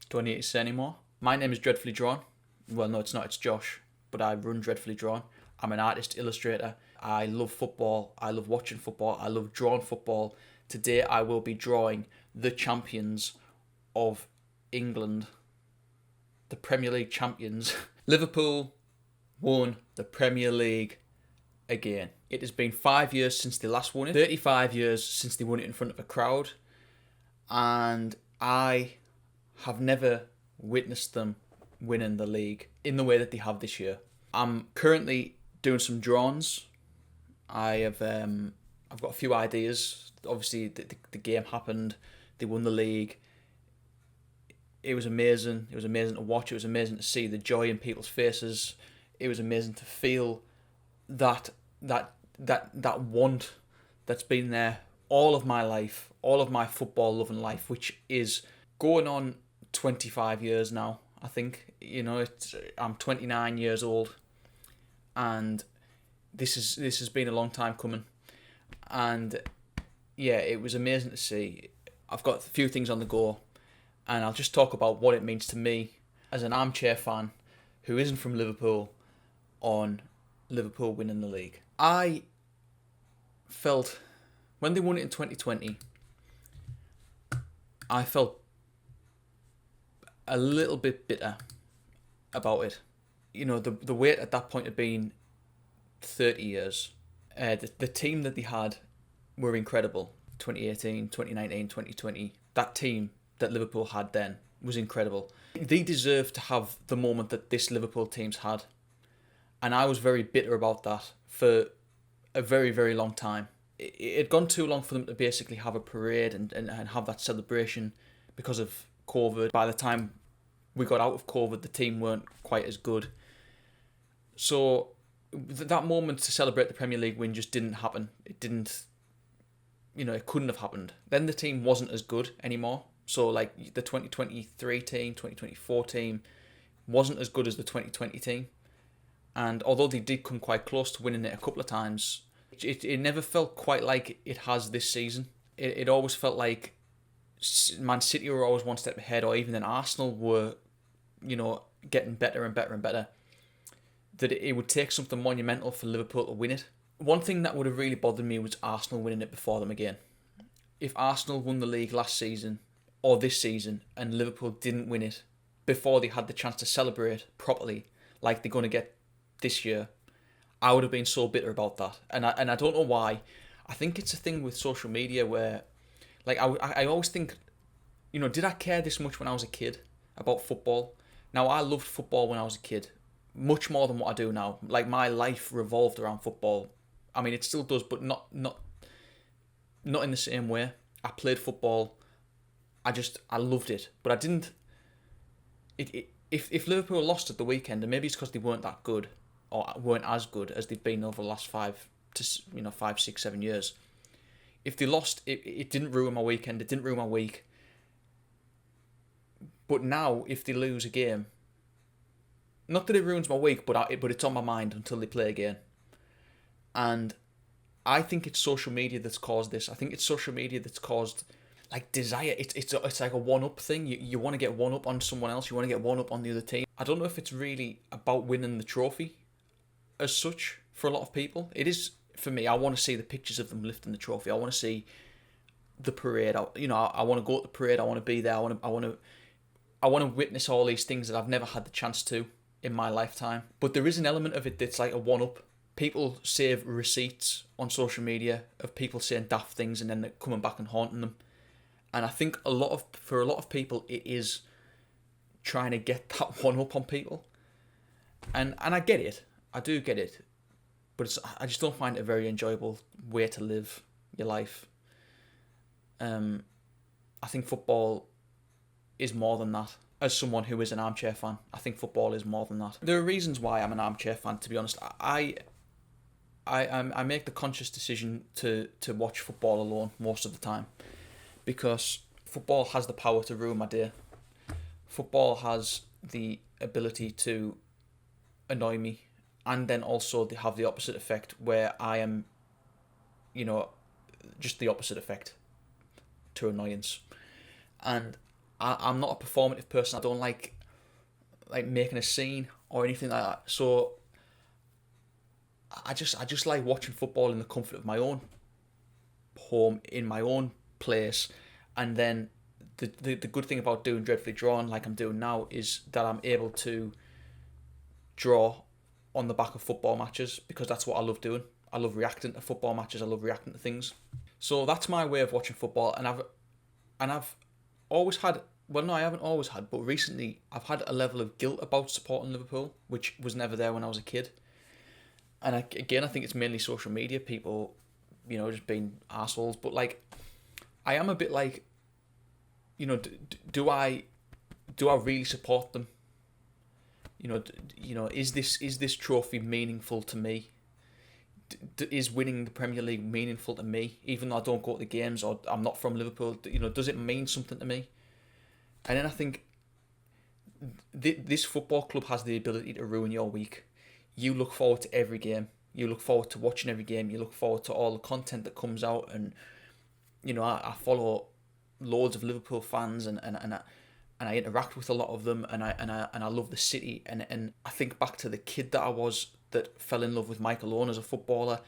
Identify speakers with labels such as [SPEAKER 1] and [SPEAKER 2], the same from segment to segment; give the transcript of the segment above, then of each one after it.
[SPEAKER 1] Do I need to say any more? My name is Dreadfully Drawn. Well, no, it's not. It's Josh. But I run Dreadfully Drawn. I'm an artist, illustrator. I love football. I love watching football. I love drawing football. Today I will be drawing the champions of England. The Premier League champions. Liverpool won the Premier League again. It has been 5 years since they last won it. 35 years since they won it in front of a crowd. And I have never witnessed them winning the league in the way that they have this year. I'm currently doing some drawings. I've got a few ideas. Obviously, the game happened. They won the league. It was amazing. It was amazing to watch. It was amazing to see the joy in people's faces. It was amazing to feel that want that's been there all of my life, all of my football loving life, which is going on 25 years now. I think I'm 29 years old, and this has been a long time coming. And yeah, it was amazing to see. I've got a few things on the go, and I'll just talk about what it means to me as an armchair fan who isn't from Liverpool on Liverpool winning the league. I felt when they won it in 2020, I felt a little bit bitter about it. The wait at that point had been 30 years. The team that they had were incredible. 2018, 2019, 2020. That team that Liverpool had then was incredible. They deserved to have the moment that this Liverpool team's had. And I was very bitter about that for a very, very long time. It had gone too long for them to basically have a parade and have that celebration because of COVID. By the time we got out of COVID, the team weren't quite as good. So that moment to celebrate the Premier League win just didn't happen. It didn't, it couldn't have happened. Then the team wasn't as good anymore. So like the 2023 team, 2024 team wasn't as good as the 2020 team. And although they did come quite close to winning it a couple of times, it never felt quite like it has this season. It always felt like Man City were always one step ahead, or even then Arsenal were, getting better and better and better. That it would take something monumental for Liverpool to win it. One thing that would have really bothered me was Arsenal winning it before them again. If Arsenal won the league last season or this season and Liverpool didn't win it before they had the chance to celebrate properly like they're going to get this year, I would have been so bitter about that. And I don't know why. I think it's a thing with social media where, like, I always think, did I care this much when I was a kid about football? Now, I loved football when I was a kid, much more than what I do now. Like, my life revolved around football. I mean, it still does, but not in the same way. I played football. I loved it, but I didn't. If Liverpool lost at the weekend, and maybe it's because they weren't that good or weren't as good as they've been over the last 5, 6, 7 years. If they lost, it didn't ruin my weekend. It didn't ruin my week. But now, if they lose a game, not that it ruins my week, but it's on my mind until they play again. And I think it's social media that's caused this. I think it's social media that's caused like desire. It's like a one-up thing. You want to get one up on someone else. You want to get one up on the other team. I don't know if it's really about winning the trophy as such for a lot of people. It is for me. I want to see the pictures of them lifting the trophy. I want to see the parade. I want to go to the parade. I want to be there. I want to witness all these things that I've never had the chance to in my lifetime. But there is an element of it that's like a one-up. People save receipts on social media of people saying daft things and then they're coming back and haunting them. And I think for a lot of people, it is trying to get that one up on people. And I get it. I do get it. But I just don't find it a very enjoyable way to live your life. I think football is more than that. As someone who is an armchair fan, I think football is more than that. There are reasons why I'm an armchair fan, to be honest. I make the conscious decision to watch football alone most of the time. Because football has the power to ruin my day. Football has the ability to annoy me, and then also they have the opposite effect where I am, just the opposite effect to annoyance. And I'm not a performative person. I don't like making a scene or anything like that. So I just like watching football in the comfort of my own home, in my own place. And then the good thing about doing Dreadfully Drawn like I'm doing now is that I'm able to draw on the back of football matches, because that's what I love doing. I love reacting to football matches. I love reacting to things. So that's my way of watching football, and I've always had, well, no, I haven't always had, but recently I've had a level of guilt about supporting Liverpool, which was never there when I was a kid. And again, I think it's mainly social media, people, just being assholes. But like, I am a bit like, do I really support them? Is this trophy meaningful to me? Is winning the Premier League meaningful to me, even though I don't go to the games or I'm not from Liverpool? Does it mean something to me? And then I think this football club has the ability to ruin your week. You look forward to every game. You look forward to watching every game. You look forward to all the content that comes out. And I follow loads of Liverpool fans, and I interact with a lot of them, and I love the city. And I think back to the kid that I was, that fell in love with Michael Owen as a footballer,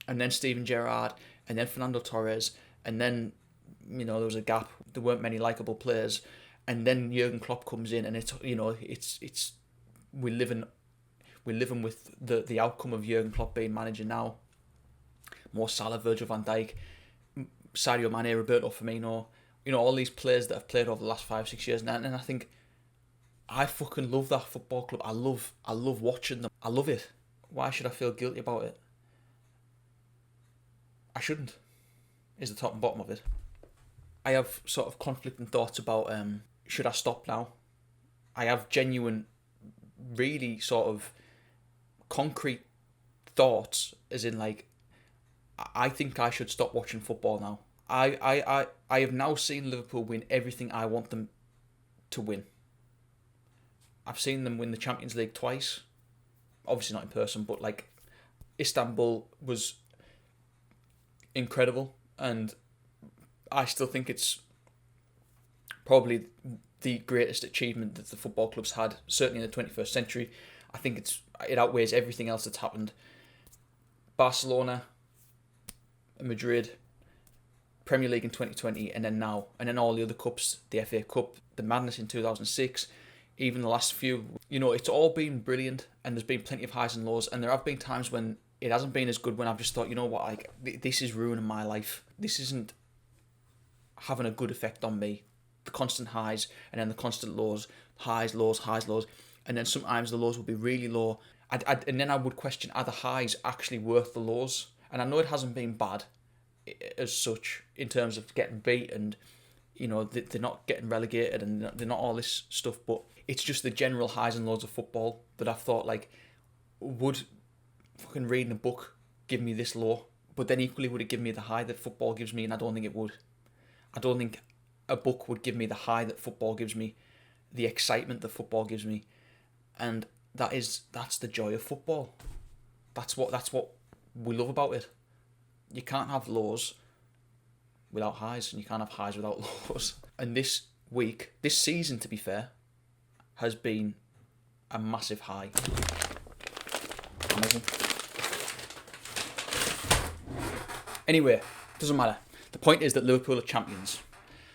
[SPEAKER 1] and then Steven Gerrard, and then Fernando Torres, and then there was a gap. There weren't many likable players, and then Jurgen Klopp comes in, and it's we're living with the outcome of Jurgen Klopp being manager now. Mo Salah, Virgil van Dijk, Sadio Mane, Roberto Firmino, all these players that have played over the last 5-6 years now, and I think I fucking love that football club. I love watching them. I love it. Why should I feel guilty about it? I shouldn't, is the top and bottom of it. I have sort of conflicting thoughts about should I stop now? I have genuine, really sort of concrete thoughts, as in like, I think I should stop watching football now. I have now seen Liverpool win everything I want them to win. I've seen them win the Champions League twice. Obviously not in person, but like Istanbul was incredible, and I still think it's probably the greatest achievement that the football club's had, certainly in the 21st century. I think it outweighs everything else that's happened. Barcelona, Madrid, Premier League in 2020, and then now, and then all the other cups, the FA Cup, the madness in 2006, even the last few, it's all been brilliant, and there's been plenty of highs and lows, and there have been times when it hasn't been as good, when I've just thought, like, this is ruining my life. This isn't having a good effect on me. The constant highs, and then the constant lows, highs, lows, and then sometimes the lows will be really low, and then I would question, are the highs actually worth the lows? And I know it hasn't been bad as such in terms of getting beat, and they're not getting relegated, and they're not all this stuff, but it's just the general highs and lows of football that I've thought, like, would fucking reading a book give me this low? But then equally, would it give me the high that football gives me? And I don't think it would. I don't think a book would give me the high that football gives me, the excitement that football gives me, and that's the joy of football. That's what we love about it. You can't have lows without highs, and you can't have highs without lows. And this season, to be fair, has been a massive high. Amazing. Anyway, doesn't matter. The point is that Liverpool are champions.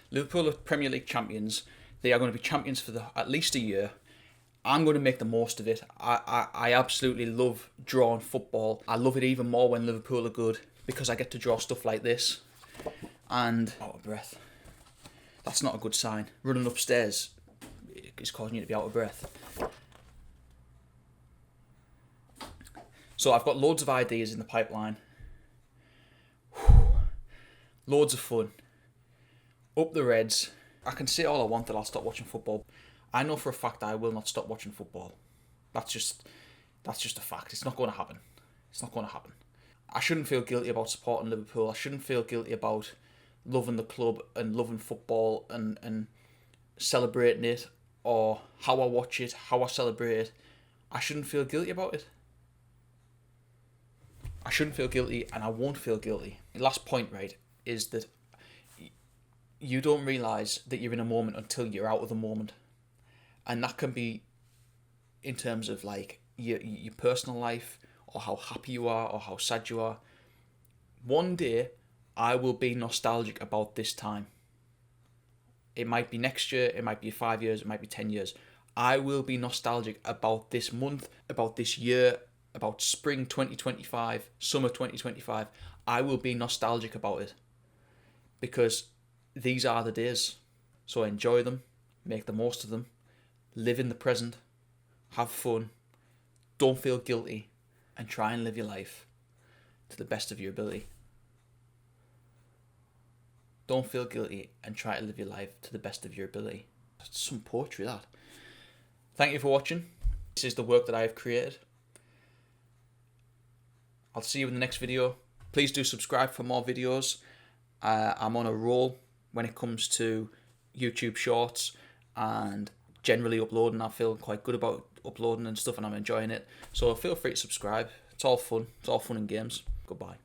[SPEAKER 1] Liverpool are Premier League champions. They are going to be champions for at least a year. I'm going to make the most of it. I absolutely love drawing football. I love it even more when Liverpool are good, because I get to draw stuff like this. And out of breath. That's not a good sign. Running upstairs is causing you to be out of breath. So I've got loads of ideas in the pipeline. Loads of fun. Up the Reds. I can say all I want that I'll stop watching football. I know for a fact that I will not stop watching football. That's just a fact. It's not going to happen. It's not going to happen. I shouldn't feel guilty about supporting Liverpool. I shouldn't feel guilty about loving the club and loving football and celebrating it, or how I watch it, how I celebrate it. I shouldn't feel guilty about it. I shouldn't feel guilty, and I won't feel guilty. The last point, right, is that you don't realise that you're in a moment until you're out of the moment. And that can be in terms of like your personal life, or how happy you are, or how sad you are. One day, I will be nostalgic about this time. It might be next year, it might be 5 years, it might be 10 years. I will be nostalgic about this month, about this year, about spring 2025, summer 2025. I will be nostalgic about it. Because these are the days. So enjoy them, make the most of them, live in the present, have fun, don't feel guilty, and try and live your life to the best of your ability. Don't feel guilty and try to live your life to the best of your ability. That's some poetry, that. Thank you for watching. This is the work that I have created. I'll see you in the next video. Please do subscribe for more videos. I'm on a roll when it comes to YouTube shorts and generally uploading. I feel quite good about uploading and stuff, and I'm enjoying it. So feel free to subscribe. It's all fun. It's all fun and games. Goodbye.